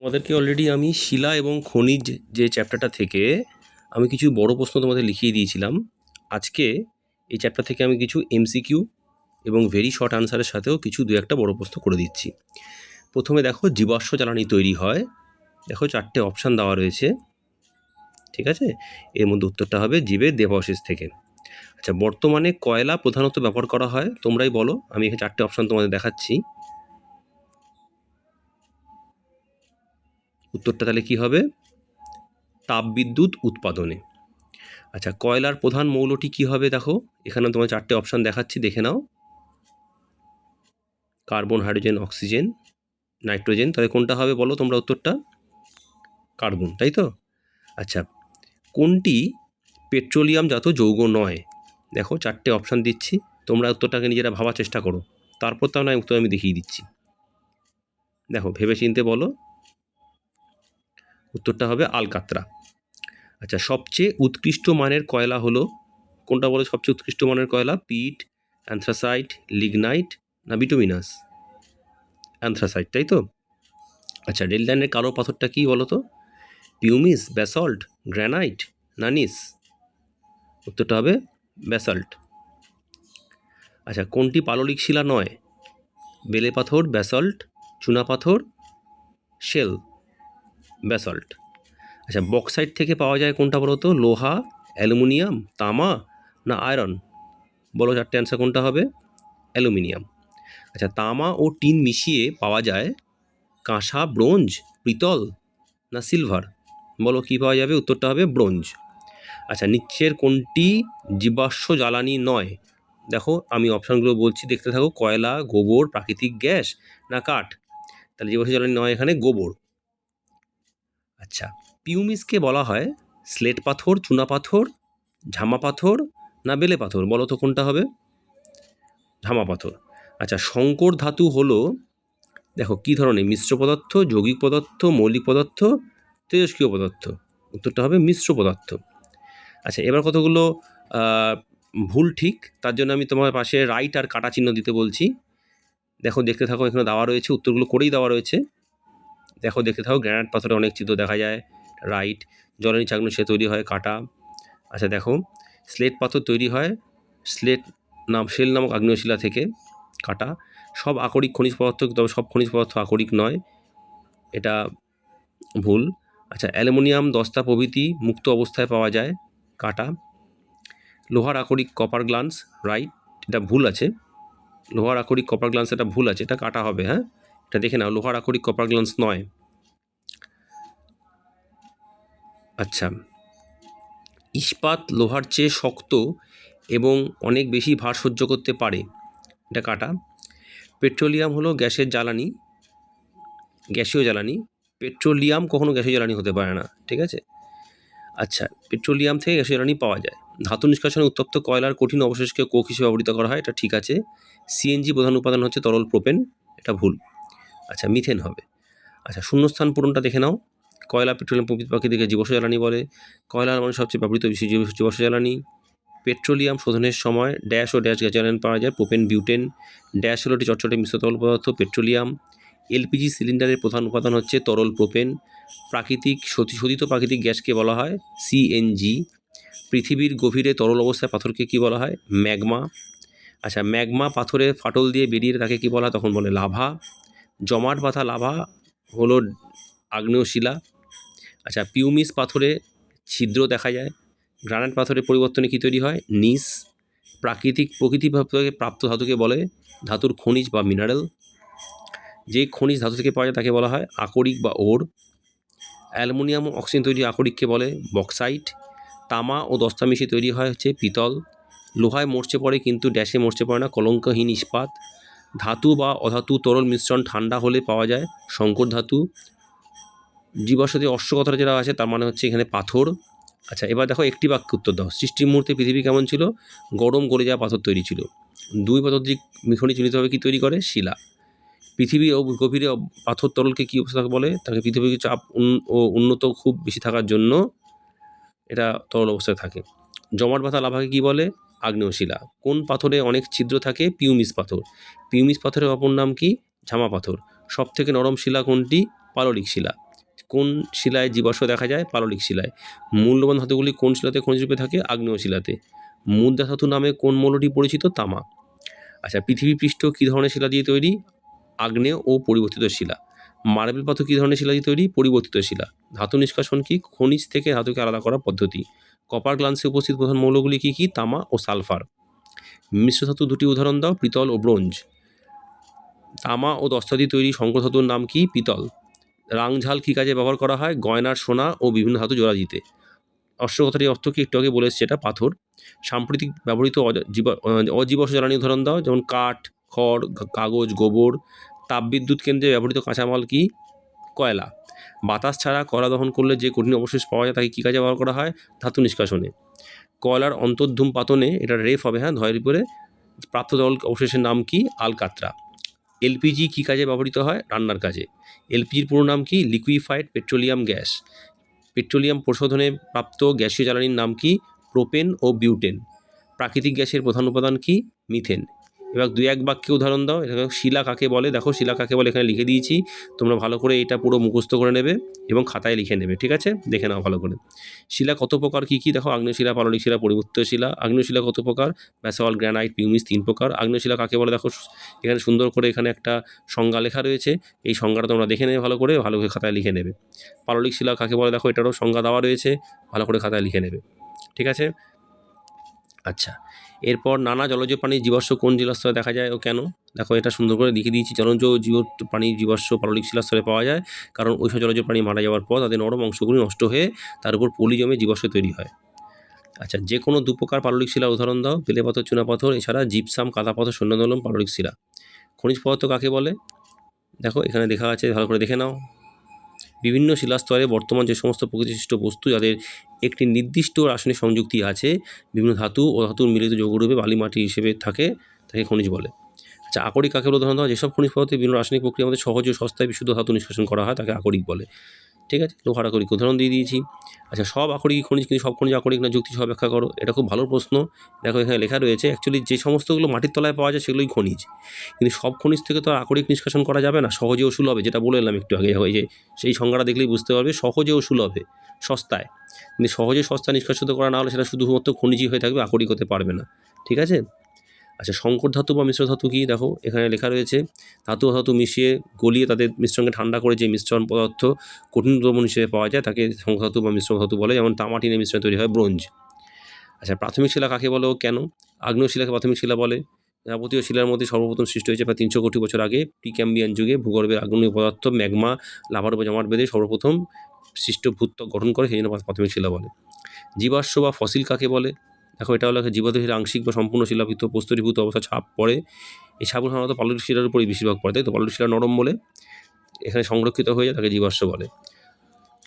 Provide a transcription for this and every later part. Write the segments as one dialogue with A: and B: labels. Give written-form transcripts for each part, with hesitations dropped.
A: তোমাদেরকে অলরেডি আমি শিলা এবং খনিজ যে চ্যাপ্টারটা থেকে আমি কিছু বড় প্রশ্ন তোমাদের লিখিয়ে দিয়েছিলাম। আজকে এই চ্যাপ্টার থেকে আমি কিছু এমসিকিউ এবং ভেরি শর্ট আনসারের সাথেও কিছু দু একটা বড় প্রশ্ন করে দিচ্ছি। প্রথমে দেখো, জীবাশ্ম জ্বালানি তৈরি হয়, দেখো 4টে অপশান দেওয়া রয়েছে, ঠিক আছে? এর মধ্যে উত্তরটা হবে জীবের দেহাবশেষ থেকে। আচ্ছা, বর্তমানে কয়লা প্রধানত ব্যবহার করা হয়, তোমরাই বলো। আমি এখানে 4টে অপশান তোমাদের দেখাচ্ছি। উত্তরটা তাহলে কি হবে? তাপবিদ্যুৎ উৎপাদনে। আচ্ছা, কয়লার প্রধান মৌলটি কি হবে? দেখো এখানে তোমার 4টে অপশান দেখাচ্ছি, দেখে নাও। Carbon, hydrogen, oxygen, nitrogen. তাহলে কোনটা হবে বলো তোমরা উত্তরটা? কার্বন, তাই তো? আচ্ছা, কোনটি পেট্রোলিয়ামজাত যৌগ নয়? দেখো 4টে অপশান দিচ্ছি, তোমরা উত্তরটাকে নিজেরা ভাবার চেষ্টা করো, তারপর তাও নয় উত্তর আমি দেখিয়ে দিচ্ছি। দেখো ভেবে চিনতে বলো। উত্তরটা হবে আলকাত্রা। আচ্ছা, সবচেয়ে উৎকৃষ্ট মানের কয়লা হলো কোনটা বলো? সবচেয়ে উৎকৃষ্ট মানের কয়লা? পিট, অ্যান্থ্রাসাইট, লিগনাইট না বিটুমিনাস? অ্যান্থ্রাসাইট, তাই তো? আচ্ছা, রেল লাইনের কালো পাথরটা কি বলো তো? পিউমিস, ব্যাসল্ট, গ্রানাইট না নিস? উত্তরটা হবে ব্যাসল্ট। আচ্ছা, কোনটি পাললিক শিলা নয়? বেলে পাথর, ব্যাসল্ট, চুনা পাথর, শেল? ব্যাসল্ট। আচ্ছা, বক্সাইট থেকে পাওয়া যায় কোনটা বলো তো? লোহা, অ্যালুমিনিয়াম, তামা না আয়রন? বলো 4টে অ্যান্সার কোনটা হবে? অ্যালুমিনিয়াম। আচ্ছা, তামা ও টিন মিশিয়ে পাওয়া যায় কাঁসা, ব্রোঞ্জ, পিতল না সিলভার? বলো কি পাওয়া যাবে? উত্তরটা হবে ব্রোঞ্জ। আচ্ছা, নিচের কোনটি জীবাশ্ম জ্বালানি নয়? দেখো আমি অপশানগুলো বলছি, দেখতে থাকো। কয়লা, গোবর, প্রাকৃতিক গ্যাস না কাঠ? তাহলে জীবাশ্ম জ্বালানি নয় এখানে গোবর। আচ্ছা, পিউমিসকে বলা হয় স্লেট পাথর, চুনা পাথর, ঝামা পাথর না বেলে পাথর? বলো তো কোনটা হবে? ঝামা পাথর। আচ্ছা, সংকর ধাতু হলো দেখো কি ধরনের? মিশ্র পদার্থ, যৌগিক পদার্থ, মৌলিক পদার্থ, তেজস্ক্রিয় পদার্থ? উত্তরটা হবে মিশ্র পদার্থ। আচ্ছা, এবার কতগুলো ভুল ঠিক, তার জন্য আমি তোমার পাশে রাইট আর কাটা চিহ্ন দিতে বলছি। দেখো দেখতে থাকো, এখানে দেওয়া রয়েছে, উত্তরগুলো করেই দেওয়া রয়েছে। দেখো দেখতে থাকো, গ্রানাইট পাথরে অনেক চিত্র দেখা যায়, রাইট। জ্বলনি চাকনি সে তৈরি হয়, কাটা। আচ্ছা দেখো, স্লেট পাথর তৈরি হয় শেল নামক আগ্নেয়শিলা থেকে, কাটা। সব আকরিক খনিজ পদার্থ, তবে সব খনিজ পদার্থ আকরিক নয়, এটা ভুল। আচ্ছা, অ্যালুমিনিয়াম, দস্তা প্রভৃতি মুক্ত অবস্থায় পাওয়া যায়, কাটা। লোহার আকরিক কপার গ্লান্স, রাইট, এটা ভুল আছে। লোহার আকরিক কপার গ্লান্স এটা ভুল আছে, এটা কাটা হবে। হ্যাঁ, এটা দেখে নাও, লোহার আকরিক কপার গ্লান্স নয়। আচ্ছা, ইস্পাত লোহার চেয়ে শক্ত এবং অনেক বেশি ভার সহ্য করতে পারে, এটা কাটা। পেট্রোলিয়াম হলো গ্যাসের জ্বালানি, গ্যাসীয় জ্বালানি। পেট্রোলিয়াম কখনো গ্যাসীয় জ্বালানি হতে পারে না, ঠিক আছে? আচ্ছা, পেট্রোলিয়াম থেকে গ্যাসীয় জ্বালানি পাওয়া যায়। ধাতু নিষ্কাশনে উত্তপ্ত কয়লার কঠিন অবশেষকে কোক হিসেবে ব্যবহৃত করা হয়, এটা ঠিক আছে। সিএনজি প্রধান উপাদান হচ্ছে তরল প্রোপেন, এটা ভুল। আচ্ছা, মিথেন হবে। আচ্ছা, শূন্যস্থান পূরণটা দেখে নাও। কয়লা, পেট্রোলিয়াম প্রভৃতি প্রাকৃতিক জীবাশ্ম জ্বালানি বলে। কয়লার মানে সবচেয়ে ব্যবহৃত বেশি জীবাশ্ম জ্বালানি। পেট্রোলিয়াম শোধনের সময় ড্যাশ ও ড্যাশ গ্যাস জ্বালানি পাওয়া যায়, প্রোপেন, বিউটেন। ড্যাশ হলো একটি চটচটে মিশ্র তরল পদার্থ, পেট্রোলিয়াম। এলপিজি সিলিন্ডারের প্রধান উপাদান হচ্ছে তরল প্রোপেন। প্রাকৃতিক শোধিত প্রাকৃতিক গ্যাসকে বলা হয় সিএনজি। পৃথিবীর গভীরে তরল অবস্থায় পাথরকে কি বলা হয়? ম্যাগমা। আচ্ছা, ম্যাগমা পাথরে ফাটল দিয়ে বেরিয়ে তাকে কি বলা হয়? তখন বলে লাভা। জমাট বাঁধা লাভা হলো আগ্নেয়শিলা। আচ্ছা, পিউমিস পাথরে ছিদ্র দেখা যায়। গ্রানাইট পাথরের পরিবর্তনে কী তৈরি হয়? নিস। প্রকৃতিভাবে প্রাপ্ত ধাতুকে বলে ধাতুর খনিজ বা মিনারেল। যে খনিজ ধাতু থেকে পাওয়া যায় তাকে বলা হয় আকরিক বা ওর। অ্যালুমিনিয়াম ও অক্সিজেন তৈরি আকরিককে বলে বক্সাইট। তামা ও দস্তা মিশিয়ে তৈরি হয় হচ্ছে পিতল। লোহায় মরচে পড়ে কিন্তু ড্যাশে মরচে পড়ে না, কলঙ্কহীন ইস্পাত। ধাতু বা অধাতু তরল মিশ্রণ ঠান্ডা হলে পাওয়া যায় সংকর ধাতু। জীবাশ্মতে অশ্ব কথাটা যেটা আছে তার মানে হচ্ছে এখানে পাথর। আচ্ছা, এবার দেখো একটি বাক্যে উত্তর দাও। সৃষ্টির মুহূর্তে পৃথিবী কেমন ছিল? গরম গলে যাওয়া পাথর তৈরি ছিল। দুই পদার্থিক খনিজ মিলিতভাবে কী তৈরি করে? শিলা। পৃথিবী ও গভীরে পাথর তরলকে কী অবস্থা বলে? তাকে পৃথিবীর চাপ ও উন্নত খুব বেশি থাকার জন্য এটা তরল অবস্থায় থাকে। জমাট বাঁধা লাভাকে কী বলে? আগ্নেয়শিলা। কোন পাথরে অনেক ছিদ্র থাকে? পিউমিস পাথর। পিউমিস পাথরের অপর নাম কি? ঝামা পাথর। সবথেকে নরম শিলা কোনটি? পাললিক শিলা। কোন শিলায় জীবাশ্ম দেখা যায়? পাললিক শিলায়। মূল্যবান ধাতুগুলি কোন শিলাতে খনিজ রূপে থাকে? আগ্নেয় শিলাতে। মুদ্রা ধাতু নামে কোন মৌলটি পরিচিত? তামা। আচ্ছা, পৃথিবী পৃষ্ঠ কী ধরনের শিলা দিয়ে তৈরি? আগ্নেয় ও পরিবর্তিত শিলা। মার্বেল পাথর কী ধরনের শিলা দিয়ে তৈরি? পরিবর্তিত শিলা। ধাতু নিষ্কাশন কি? খনিজ থেকে ধাতুকে আলাদা করার পদ্ধতি। কপার গ্লান্সে উপস্থিত প্রধান মৌলগুলি কী কী? তামা ও সালফার। মিশ্র ধাতু দুটি উদাহরণ দাও। পিতল ও ব্রোঞ্জ। তামা ও দস্তা দিয়ে তৈরি সংকর ধাতুর নাম কি? পিতল। রাংঝাল কী কাজে ব্যবহার করা হয়? গয়নার সোনা ও বিভিন্ন ধাতু জোড়া দিতে। কথাটির অর্থ কি? একটু আগে বলে এসেছি, এটা পাথর। সাম্প্রতিক ব্যবহৃত অজীবাশ্ম জ্বালানি উদাহরণ দাও। যেমন কাঠ, খড়, কাগজ, গোবর। তাপবিদ্যুৎ কেন্দ্রে ব্যবহৃত কাঁচামাল কি? কয়লা। বাতাস ছাড়া কয়লা দহন করলে যে কঠিন অবশেষ পাওয়া যায় তাকে কী কাজে ব্যবহার করা হয়? ধাতু নিষ্কাশনে। কয়লার অন্তর্ধূম পাতনে, এটা রেফ হবে, হ্যাঁ, ধয়ের উপরে প্রাপ্ত তরল অবশেষের নাম কি? আলকাত্রা। এলপিজি কী কাজে ব্যবহৃত হয়? রান্নার কাজে। এলপিজির পুরো নাম কি? Liquefied petroleum gas. পেট্রোলিয়াম পরিশোধনে প্রাপ্ত গ্যাসীয় জ্বালানির নাম কি? প্রোপেন ও বিউটেন। প্রাকৃতিক গ্যাসের প্রধান উপাদান কি? মিথেন। এবার 2-1 বাক্যে উদাহরণ দাও। এটা শিলা কাকে বলে? দেখো শিলা কাকে বলে এখানে লিখে দিয়েছি, তোমরা ভালো করে এটা পুরো মুখস্থ করে নেবে এবং খাতায় লিখে নেবে, ঠিক আছে? দেখে নাও ভালো করে। শিলা কত প্রকার কী কী? দেখো আগ্নেয় শিলা, পাললিক শিলা, পরিবর্তিত শিলা। আগ্নেয় শিলা কত প্রকার? ব্যাসল্ট, গ্রানাইট, পিউমিস 3 প্রকার। আগ্নেয় শিলা কাকে বলে? দেখো এখানে সুন্দর করে এখানে একটা সংজ্ঞা লেখা রয়েছে, এই সংজ্ঞাটা তোমরা দেখে নেবে ভালো করে খাতায় লিখে নেবে। পাললিক শিলা কাকে বলে? দেখো এটারও সংজ্ঞা দেওয়া রয়েছে, ভালো করে খাতায় লিখে নেবে, ঠিক আছে? আচ্ছা, এরপর নানা জলজ প্রাণীর জীবাশ্ম কোন জলস্তরে দেখা যায় ও কেন? দেখো এটা সুন্দর করে লিখে দিয়েছি। জলজ প্রাণীর জীবাশ্ম পাললিক শিলাস্তরে পাওয়া যায়, কারণ ওইসব জলজ প্রাণী মারা যাওয়ার পর তাদের নরম অংশগুলি নষ্ট হয়ে তার উপর পলি জমে জীবাশ্ম তৈরি হয়। আচ্ছা, যে কোনো 2 প্রকার পাললিক শিলার উদাহরণ দাও। বেলে পাথর, চুনা পাথর, এছাড়া জিপসাম, কাদা পাথর, সৈন্যদলম, পাললিক শিলা। খনিজ পদার্থ কাকে বলে? দেখো এখানে লেখা আছে, ভালো করে দেখে নাও। বিভিন্ন শিলাস্তরে বর্তমান যে সমস্ত প্রকৃতিসৃষ্ট বস্তু যাদের একটি নির্দিষ্ট রাসায়নিক সংযুক্তি আছে, বিভিন্ন ধাতু ও ধাতুর মিলিত যৌগরূপে বালি মাটি হিসেবে থাকে, তাকে খনিজ বলে। আচ্ছা, আকরিক কাকে বলে? উদাহরণ দাও। যেসব খনিজ পদার্থে বিভিন্ন রাসায়নিক প্রক্রিয়ার মধ্যে সহজ ও সস্তায় বিশুদ্ধ ধাতু নিষ্কাশন করা হয় তাকে আকরিক বলে, ঠিক আছে? লোহার আকরিক উদাহরণ দিয়ে দিয়েছি। আচ্ছা, সব আকরিক খনিজ কিন্তু সব খনিজ আকরিক না, যুক্তি সহ ব্যাখ্যা করো। এটা খুব ভালো প্রশ্ন। দেখো এখানে লেখা রয়েছে, অ্যাকচুয়ালি যে সমস্তগুলো মাটির তলায় পাওয়া যায় সেগুলোই খনিজ, কিন্তু সব খনিজ থেকে তো আর আকরিক নিষ্কাশন করা যাবে না সহজে ও সুলভে, যেটা বলে এলাম একটু আগে। ওই যে সেই সংজ্ঞাটা দেখলেই বুঝতে পারবে, সহজে ও সুলভে, সস্তায়। কিন্তু সহজে সস্তা নিষ্কাশিত করা না হলে সেটা শুধুমাত্র খনিজই হয়ে থাকবে, আকরিক হতে পারবে না, ঠিক আছে? আচ্ছা, সংকর ধাতু বা মিশ্র ধাতু কি? দেখো এখানে লেখা রয়েছে, ধাতু ও ধাতু মিশিয়ে গলিয়ে তাদের মিশ্রণকে ঠান্ডা করে যে মিশ্রণ পদার্থ কঠিন দ্রবণ হিসেবে পাওয়া যায় তাকে সংকর ধাতু বা মিশ্র ধাতু বলে। যেমন তামা টিনের মিশ্রণে তৈরি হয় ব্রোঞ্জ। আচ্ছা, প্রাথমিক শিলা কাকে বলে ও কেন? আগ্নেয় শিলাকে প্রাথমিক শিলা বলে। যাবতীয় শিলার মধ্যে সর্বপ্রথম সৃষ্টি হয়েছে প্রায় 300 কোটি বছর আগে। প্রিক্যাম্বিয়ান যুগে ভূগর্ভের আগ্নেয় পদার্থ ম্যাগমা লাভার উপর জমাট বেঁধে সর্বপ্রথম সৃষ্ট ভূত্বক গঠন করে, সেই জন্য প্রাথমিক শিলা বলে। জীবাশ্ম বা ফসিল কাকে বলে? দেখো এটা হলো জীবাদেহের আংশিক বা সম্পূর্ণ শিলাবৃত প্রস্তরীভূত অবস্থা ছাপ পড়ে। এই ছাপগুলো সাধারণত পাললিক শিলার উপরেই বেশিরভাগ পড়ে, তাই তো পাললিক শিলা নরম বলে এখানে সংরক্ষিত হয়ে যায়, তাকে জীবাশ্ম বলে।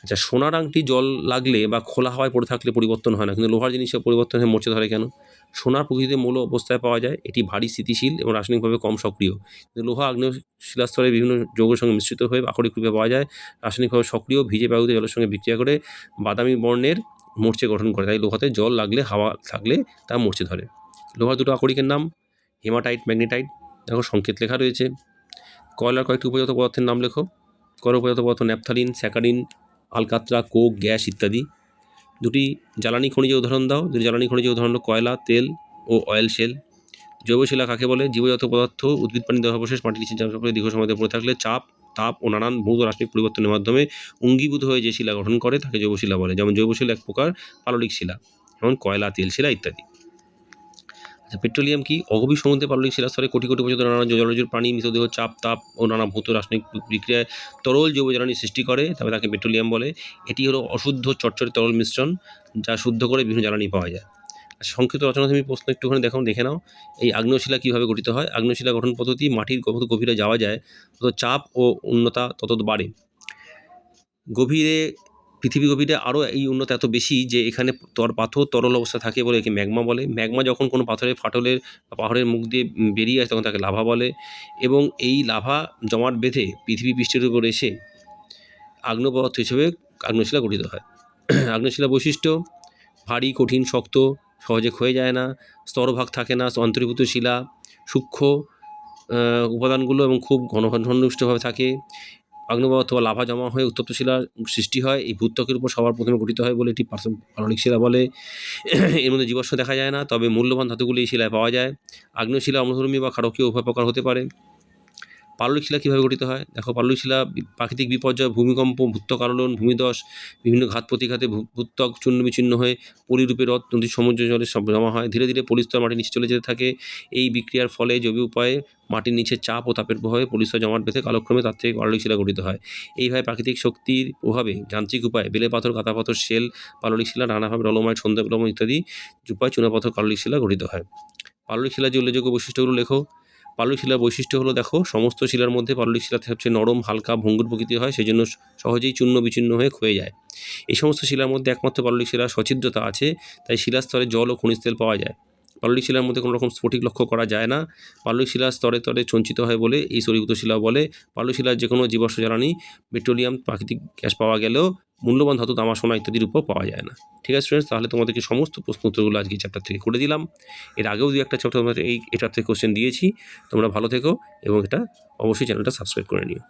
A: আচ্ছা, সোনার আংটি জল লাগলে বা খোলা হাওয়ায় পড়ে থাকলে পরিবর্তন হয় না, কিন্তু লোহার জিনিসে পরিবর্তন হয়ে মরচে ধরে কেন? সোনার প্রকৃতিতে মৌল অবস্থায় পাওয়া যায়, এটি ভারী, স্থিতিশীল এবং রাসায়নিকভাবে কম সক্রিয়। কিন্তু লোহা আগ্নেয় শিলাস্তরে বিভিন্ন যৌগের সঙ্গে মিশ্রিত হয়ে আকরিক রূপে পাওয়া যায়, রাসায়নিকভাবে সক্রিয়, ভিজে বায়ুতে জলের সঙ্গে বিক্রিয়া করে বাদামি বর্ণের মরচে গঠন করে। তাই লোহাতে জল লাগলে, হাওয়া থাকলে তা মরচে ধরে। লোহার 2টো আকরিকের নাম হেমাটাইট, ম্যাগনেটাইট। দেখো সংকেত লেখা রয়েছে। কয়লার কয়েকটি উপজাত পদার্থের নাম লেখো। কয়লার উপজাত পদার্থ ন্যাপথালিন, স্যাকারিন, আলকাত্রা, কোক, গ্যাস ইত্যাদি। 2টি জ্বালানি খনিজের উদাহরণ দাও। 2টি জ্বালানি খনিজের উদাহরণ হলো কয়লা, তেল ও অয়েল শেল। জৈব শিলা কাকে বলে? জীবজাত পদার্থ, উদ্ভিদ প্রাণী দেহাবশেষ মাটির নিচে চাপে দীর্ঘ সময় ধরে পড়ে থাকলে চাপ, তাপ ও নানান ভৌত রাসায়নিক পরিবর্তনের মাধ্যমে অঙ্গীভূত হয়ে যে শিলা গঠন করে তাকে জৈব শিলা বলে। যেমন জৈব শিলা এক প্রকার পাললিক শিলা, যেমন কয়লা, তেল শিলা ইত্যাদি। আচ্ছা, পেট্রোলিয়াম কি? অগভীর সমুদ্রে পাললিক শিলাস্তরে কোটি কোটি বছর ধরে নানা জলজ প্রাণী মৃতদেহ চাপ, তাপ ও নানা ভৌত রাসায়নিক বিক্রিয়ায় তরল জৈব জ্বালানি সৃষ্টি করে, তবে তাকে পেট্রোলিয়াম বলে। এটি হলো অশুদ্ধ চটচটে তরল মিশ্রণ যা শুদ্ধ করে বিভিন্ন জ্বালানি পাওয়া যায়। আচ্ছা, সংক্ষিপ্ত রচনা তুমি প্রশ্ন একটুখানি দেখে নাও। এই আগ্নেয় শিলা কীভাবে গঠিত হয়? আগ্নেয় শিলা গঠন পদ্ধতি, মাটির যত গভীরে যাওয়া যায় তত চাপ ও উন্নতা তত বাড়ে। গভীরে, পৃথিবী গভীরে আরও এই উন্নতি এত বেশি যে এখানে পাথর তরল অবস্থা থাকে বলে একে ম্যাগমা বলে। ম্যাগমা যখন কোনো পাথরের ফাটলের বা পাহাড়ের মুখ দিয়ে বেরিয়ে আসে তখন তাকে লাভা বলে, এবং এই লাভা জমাট বেঁধে পৃথিবী পৃষ্ঠের উপর এসে আগ্নেয় পদার্থ হিসেবে আগ্নেয় শিলা গঠিত হয়। আগ্নেয় শিলা বৈশিষ্ট্য: ভারী, কঠিন, শক্ত, সহজে ক্ষয়ে যায় না, স্তরভাগ থাকে না, অন্তর্ভূত শিলা, সূক্ষ্ম উপাদানগুলো এবং খুব ঘনঘনিষ্ঠভাবে থাকে, আগ্নেয়পদার্থ অথবা লাভা জমা হয়ে উত্তপ্ত শিলার সৃষ্টি হয়। এই ভূত্বকের উপর সবার প্রথমে গঠিত হয় বলে এটি পাললিক শিলা বলে। এর মধ্যে জীবাশ্ম দেখা যায় না, তবে মূল্যবান ধাতুগুলি এই শিলায় পাওয়া যায়। আগ্নেয় শিলা অম্লধর্মী বা ক্ষারকীয় উভয় প্রকার হতে পারে। পাললিক শিলা কীভাবে গঠিত হয়? দেখো, পাললিক শিলা প্রাকৃতিক বিপর্যয়, ভূমিকম্প, ভূত্বকালন, ভূমিধস, বিভিন্ন ঘাত প্রতিঘাতে ভূত্বক চূর্ণ বিচূর্ণ হয়ে পলিরূপে হ্রদ, নদী, সমুদ্র জলে সব জমা হয়। ধীরে ধীরে পলিস্তর মাটির নিচে চলে যেতে থাকে। এই বিক্রিয়ার ফলে জৈবিক উপায়ে মাটির নিচে চাপ ও তাপের প্রভাবে পলিস্তর জমাট বেঁধে কালক্রমে তার থেকে পাললিক শিলা গঠিত হয়। এইভাবে প্রাকৃতিক শক্তির প্রভাবে যান্ত্রিক উপায়ে বেলে পাথর, কাদা পাথর, শেল, পাললিক শিলা, নানাভাবে ডলোমাইট, সন্ধ্যা লবণ ইত্যাদি উপায়ে চুনাপাথর, পাললিক শিলা গঠিত হয়। পাললিক শিলার যে উল্লেখযোগ্য বৈশিষ্ট্যগুলো লেখো। পাললিক শিলার বৈশিষ্ট্য হলো, দেখো, সমস্ত শিলার মধ্যে পাললিক শিলা সবচেয়ে নরম, হালকা, ভঙ্গুর প্রকৃতির হয়, সেই জন্য সহজেই চূর্ণ বিচূর্ণ হয়ে ক্ষয়ে যায়। এই সমস্ত শিলার মধ্যে একমাত্র পাললিক শিলার সছিদ্রতা আছে, তাই শিলার স্তরে জল ও খনিজ তেল পাওয়া যায়। পাললিক শিলার মধ্যে কোনো রকম স্ফটিক লক্ষ্য করা যায় না। পাললিক শিলা স্তরে স্তরে সঞ্চিত হয় বলে এই স্তরীভূত শিলা বলে। পাললিক শিলার যে কোনো জীবাশ্ম জ্বালানি, পেট্রোলিয়াম, প্রাকৃতিক গ্যাস পাওয়া গেলেও মূল্যবান ধাতু, তামা, সোনা ইত্যাদির উপর পাওয়া যায় না। ঠিক আছে স্টুডেন্টস, তাহলে তোমাদেরকে সমস্ত প্রশ্ন উত্তরগুলো আজকে চ্যাপ্টার থেকে করে দিলাম। এর আগেও দু একটা চ্যাপ্টার এটার থেকে কোশ্চেন দিয়েছি। তোমরা ভালো থেকো এবং এটা অবশ্যই চ্যানেলটা সাবস্ক্রাইব করে নিও।